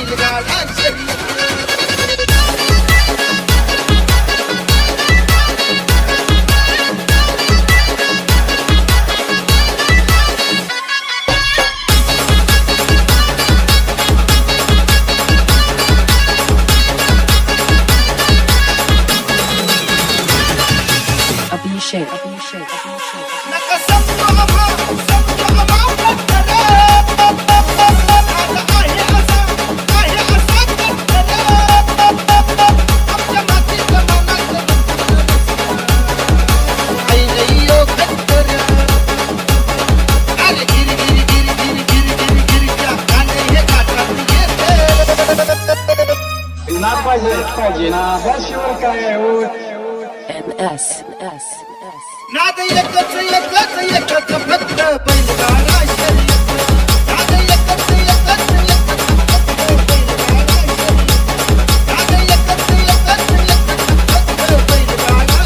बैलगाडा शर्यत NS नाद एकच एकच एकच फक्त बैलगाडा शर्यत नाद एकच एकच एकच फक्त बैलगाडा शर्यत नाद एकच एकच एकच फक्त बैलगाडा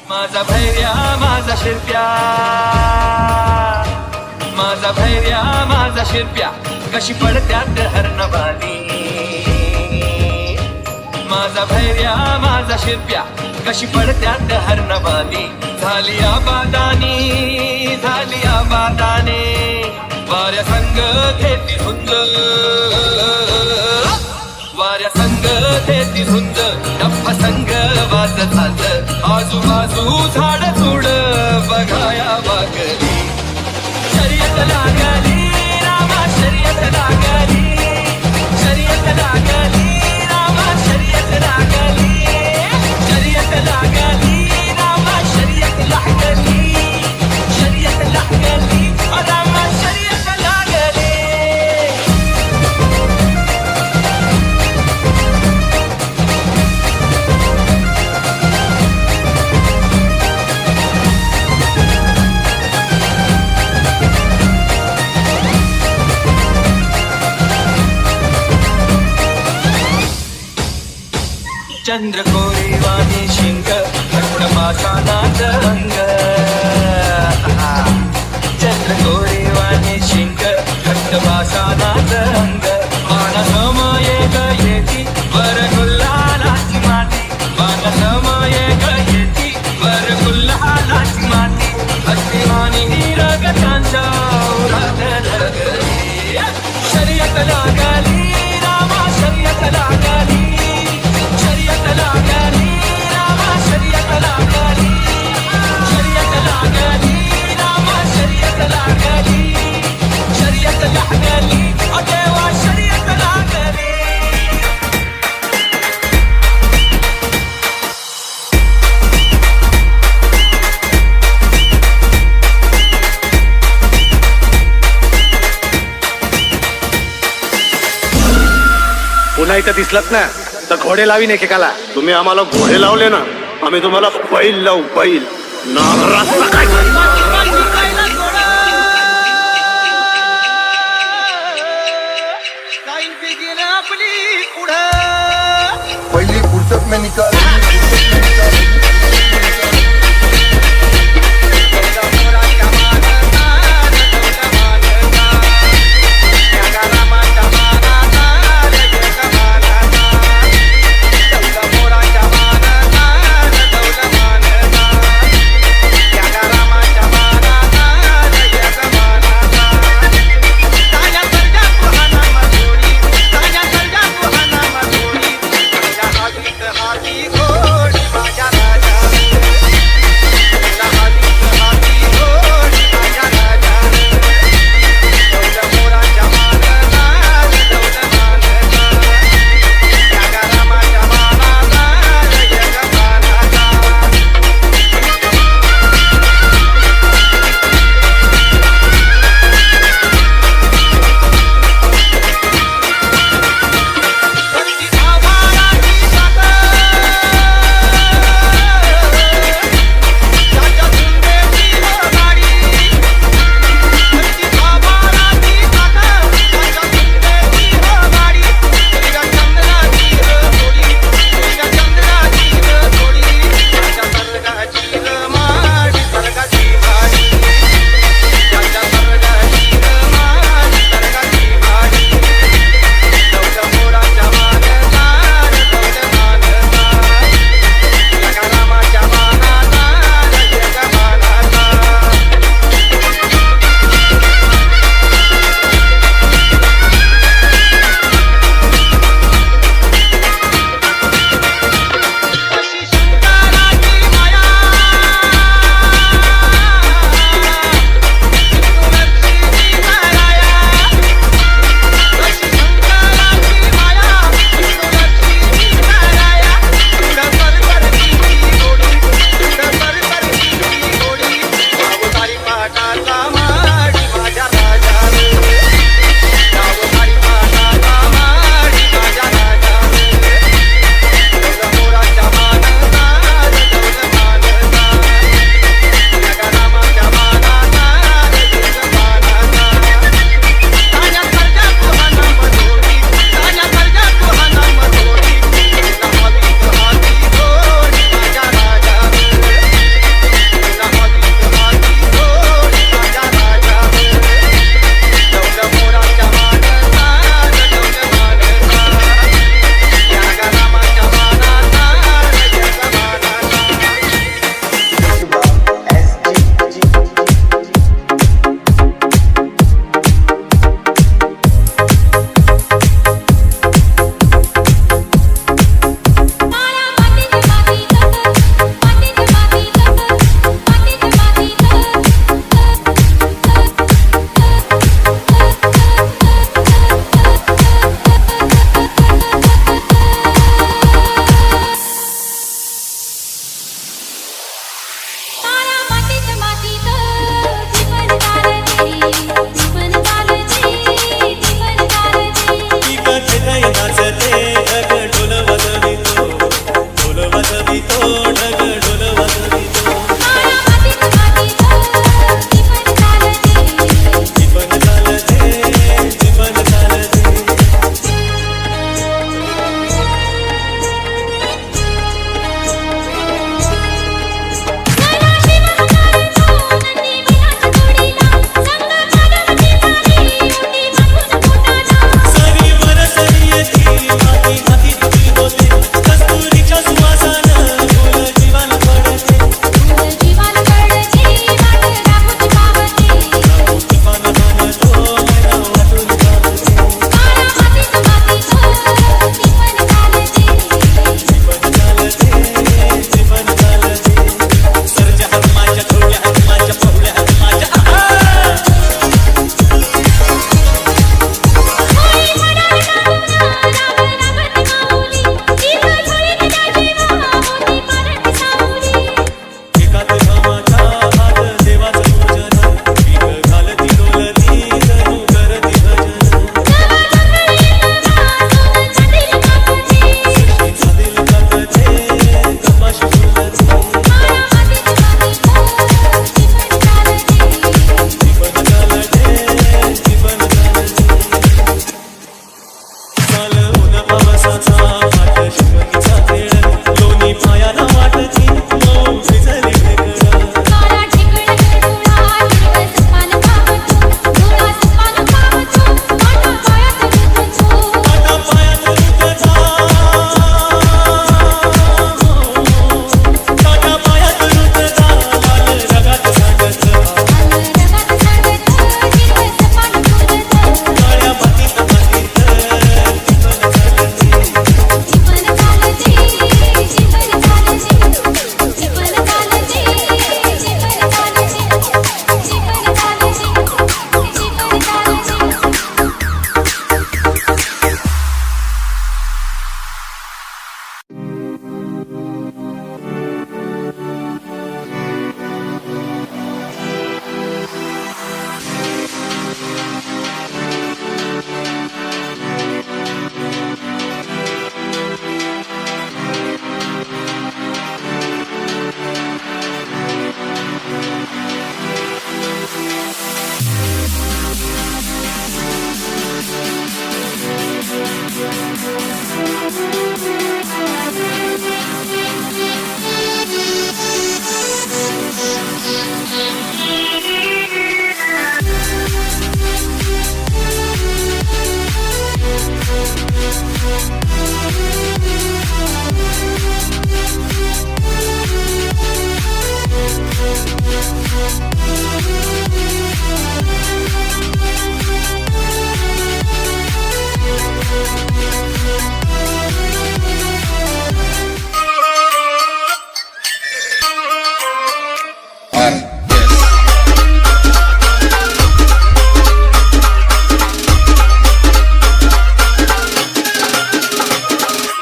माझा भैर्या माझा शिरप्या माझा भैर्या माझा शिरप्या कशी पडत्यात हरणबानी माझा भैर्या माझा शिरप्या कशी पडत्यात हरणबानी झाली आबादानी वाऱ्या संग घेती झुंज वाऱ्या संग घेती झुंज डप्पा संग वाज झालं आजूबाजू झाड झुड बघाया बागली शर्यत लागली रामा शर्यत लागली शर्यत लागली रामा शर्यत लागली शर्यत लागली रामा शर्यत लागली शर्यत लागली रामा शर्यत लागली चंद्रकोरीवाणी शिंग घट्टपाषाणाच अंग चंद्रकोरीवाणी शिंग घट्टपाषाणाच अंग मानसमये गयेती वर गुल्हालाची माती मानसमये गयेती वर गुल्हालाची माती हस्तिमानी रगतांच्या उरात धरगली शर्यत लागली रामा शर्यत लागली शर्यत लागली रामा शर्यत लागली शर्यत लागली रामा शर्यत लागली शर्यत लागली ओ देवा शर्यत लागली पुन्हा इथं दिसलत ना तर घोडे लावीन एकेकाला. तुम्ही आम्हाला घोडे लावले ना आम्ही तुम्हाला बैल लावू बैल नागराज आपली पुढं पहिली फुर्सत में निकाल हाथी को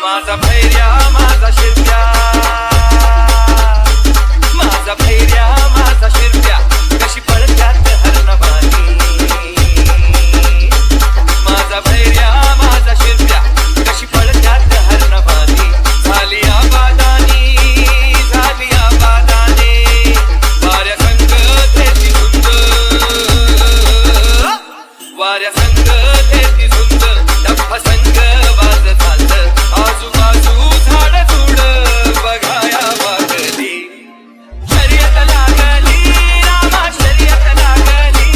माझा भैर्या माझा शिरप्या, माझा भैर्या माझा शिरप्या, कशी पळत्यात हरणवाणी. माझा भैर्या माझा शिरप्या, कशी पळत्यात हरणवाणी. झाली आबादानी, झाली आबादाने, वाऱ्या संग देती झुंज, वाऱ्या संग देती झुंज, डब्बा संग वाज झालं. आजूबाजू झाड झुड बघाया वागली. शर्यत लागली रामा, शर्यत लागली,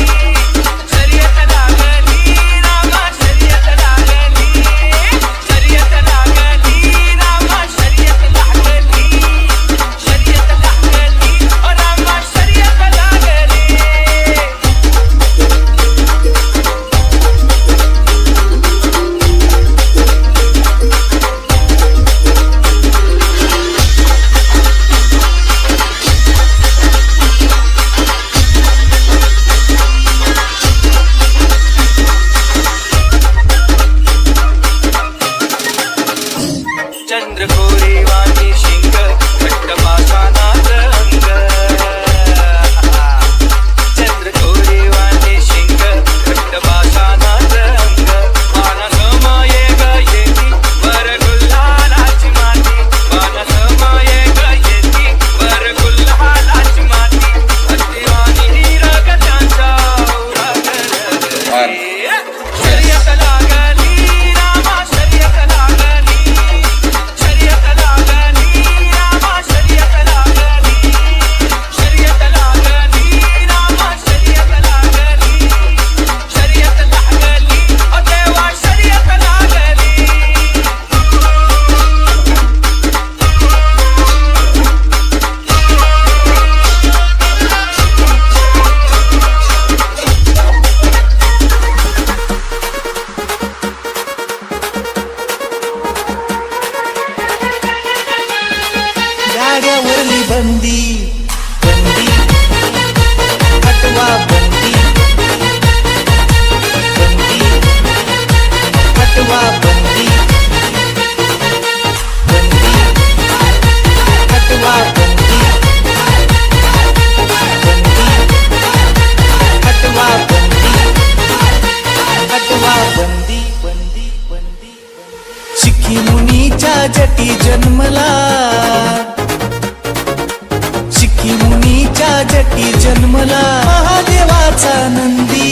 शर्यत लागली रामा, शर्यत लागली, शर्यत लागली रामा, शर्यत लागली, शर्यत लागली ओ रामा, शर्यत लागली. चंद्रकोरी वाणी शिंग, घट्ट पाषाणाच अंग. चंद्रकोरी वाणी शिंग, घट्ट पाषाणाच अंग. मानसमये ग येती वर गुल्हालाची माती, मानसमये ग येती वर गुल्हालाची माती. भक्तिवाणी रग त्यांच्या उरागरगरी. शर्यत लागली रामा, शर्यत लागली, शर्यत लागली रामा, शर्यत लागली, शर्यत लागली रामा, शर्यत लागली, शर्यत लागली ओ देवा, शर्यत लागली. गाड्यावरली बंदी, बंदी हटवा बंदी, बंदी हटवा बंदी, बंदी हटवा बंदी, बंदी हटवा बंदी, हटवा बंदी, बंदी बंदी. शिखी मुनीच्या जटी जन्मला, शिखी मुनीच्या जटी जन्मला महादेवाचा नंदी.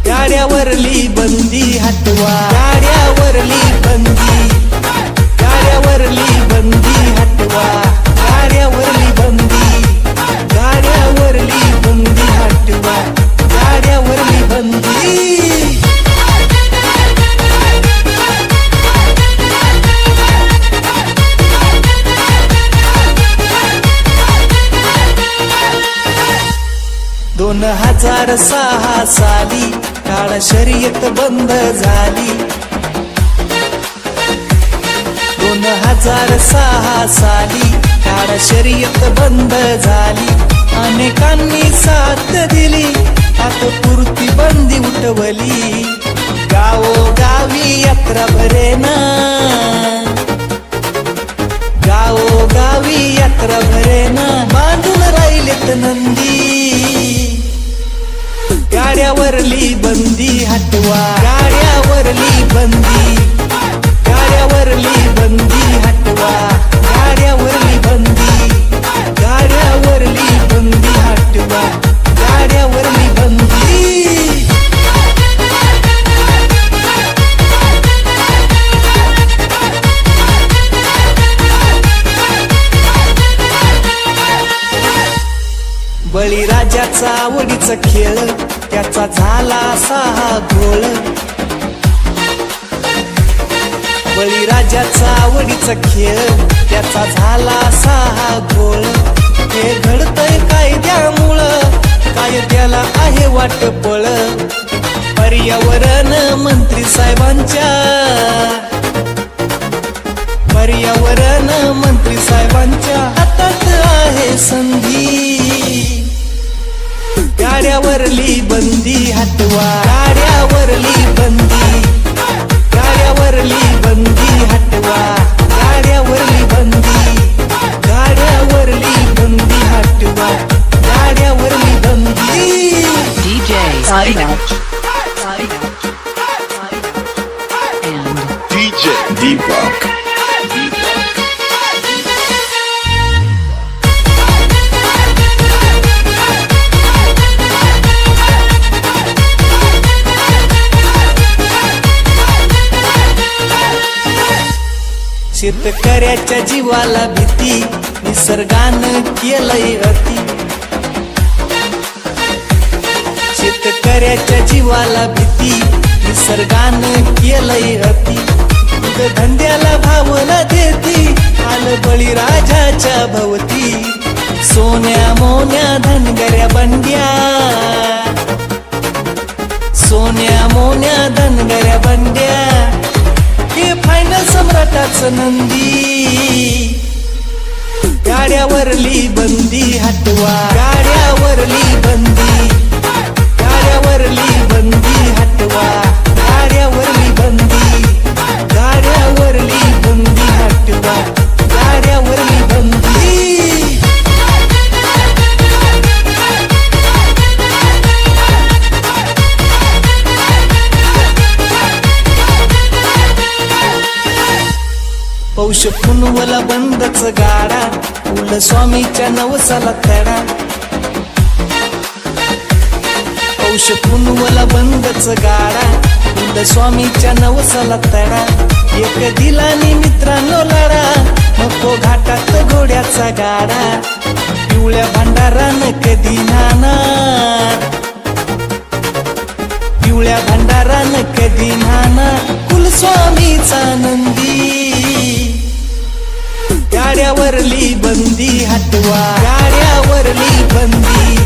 गाड्यावरली बंदी हटवा, गाड्यावरली बंदी, गाड्यावरली बंदी हटवा, गाड्यावरली बंदी, गाड्यावरली बंदी हटवा, गाड्यावरली बंदी. दोन 2006 साली काळ शर्यत बंद झाली. 2006 साली काळ शर्यत बंद झाली. अनेकांनी साथ दिली, आता पुरती बंदी उठवली. गावोगावी यात्रा भरेना, गावोगावी यात्रा भरेना, बांधून राहिलेत नंदी. गाड्यावरली बंदी हटवा, गाड्यावरली बंदी, गाड्यावरली बंदी हटवा, गाड्यावरली बंदी, गाड्यावरली बंदी हटवा, गाड्यावरली बंदी. बळीराजाचा आवडीचा खेळ, त्याचा झाला 6 गोळ. बळीराजाचा आवडीचा खेळ त्याचा झाला सहा गोळ हे घडतंय कायद्यामुळं कायद्याला आहे वाट पळ पर्यावरण मंत्री साहेबांच्या पर्यावरण मंत्री साहेबांच्या हातात आहे संधी गाड्यावरली बंदी हटवा गाड्यावरली बंदी गाड्यावरली बंदी हटवा गाड्यावरली बंदी गाड्यावरली बंदी हटवा गाड्यावरली बंदी DJ Sairaj and DJ Deepak. शेतकऱ्याच्या जीवाला भीती निसर्गानं केलंय अति शेतकऱ्याच्या जीवाला भीती निसर्गानं केलंय अति धंद्याला भावना देती आलं बळीराजाच्या भवती सोन्या मोन्या धनगऱ्या बंड्या सोन्या मोन्या धनगऱ्या बंड्या हे फायनल सम्राटाचं नंदी गाड्यावरली बंदी हटवा गाड्यावरली बंदी गाड्यावरली बंदी हटवा गाड्यावरली बंदी गाड्यावरली बंदी हटवा गाड्यावरली बंदी पौष पुनवला बंदच गाडा उल स्वामीच्या नवसाला तडा पौष पुनवला बंदच गाडा उल स्वामीच्या नवसाला तडा एक दिलानी मित्रांनो लढा नको घाटात घोड्याचा गाडा पिवळ्या भंडारानं कधी नाणार पिवळ्या भंडारानं कधी नाणार कुलस्वामीचा नंदी गाड्यावरली बंदी हटवा गाड्यावरली बंदी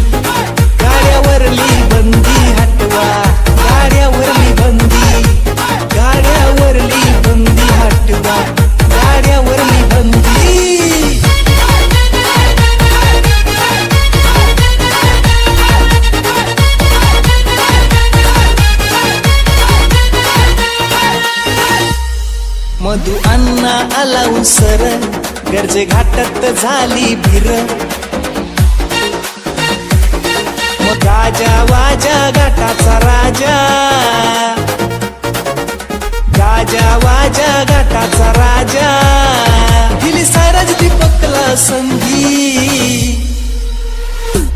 गाड्यावरली बंदी हटवा गाड्यावरली बंदी गाड्यावरली बंदी हटवा गाड्यावरली बंदी मधु अण्णा आला उसर गरजे घाटात झाली भीर मग गाजा वाजा घाटाचा राजा गाजा वाजा घाटाचा राजा दिली सायराज दीपकला संधी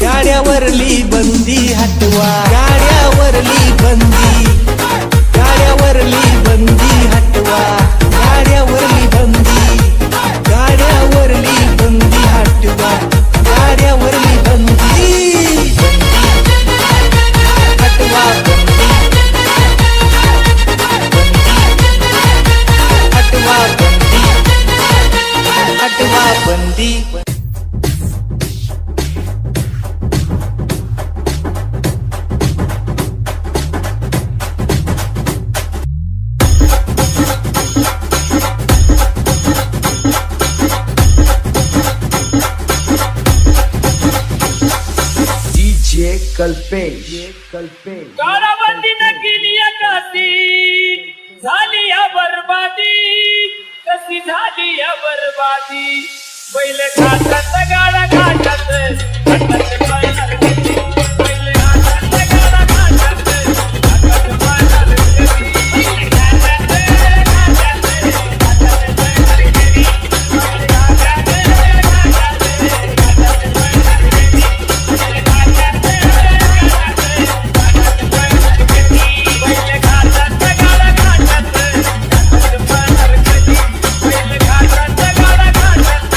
गाड्यावरली बंदी हटवा गाड्यावरली बंदी गाड्यावरली बंदी हटवा गाड्यावरली बंदी गाड्यावरली बंदी हटवा गाड्यावरली बंदी हटवा बंदी हटवा बंदी हटवा बंदी काळाबंदीनं केली काशी झाली या बरबादी कशी झाली या बरबादी बैल घाटात गाडा घाटात घाटात पाळणार कधी बैल घाटात गाडा घाटात घाटात पाळणार कधी बैल घाटात घाटात घाटात पाळणार कधी बैल घाटात घाटात घाटात पाळणार कधी बैल घाटात गाडा घाटात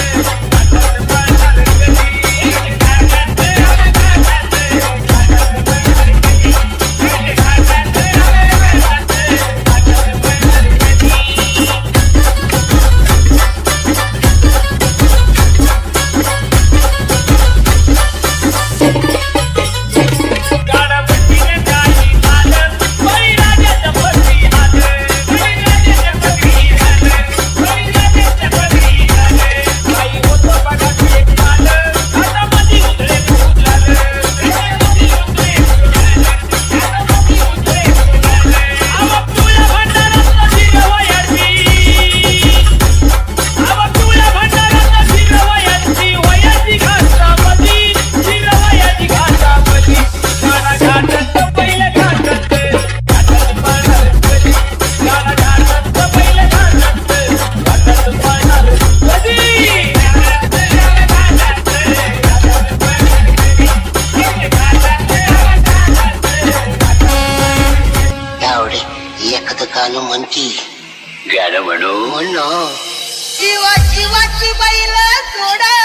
म्हणती गाणं म्हणू म्हण ना जीवाची बैल सोडा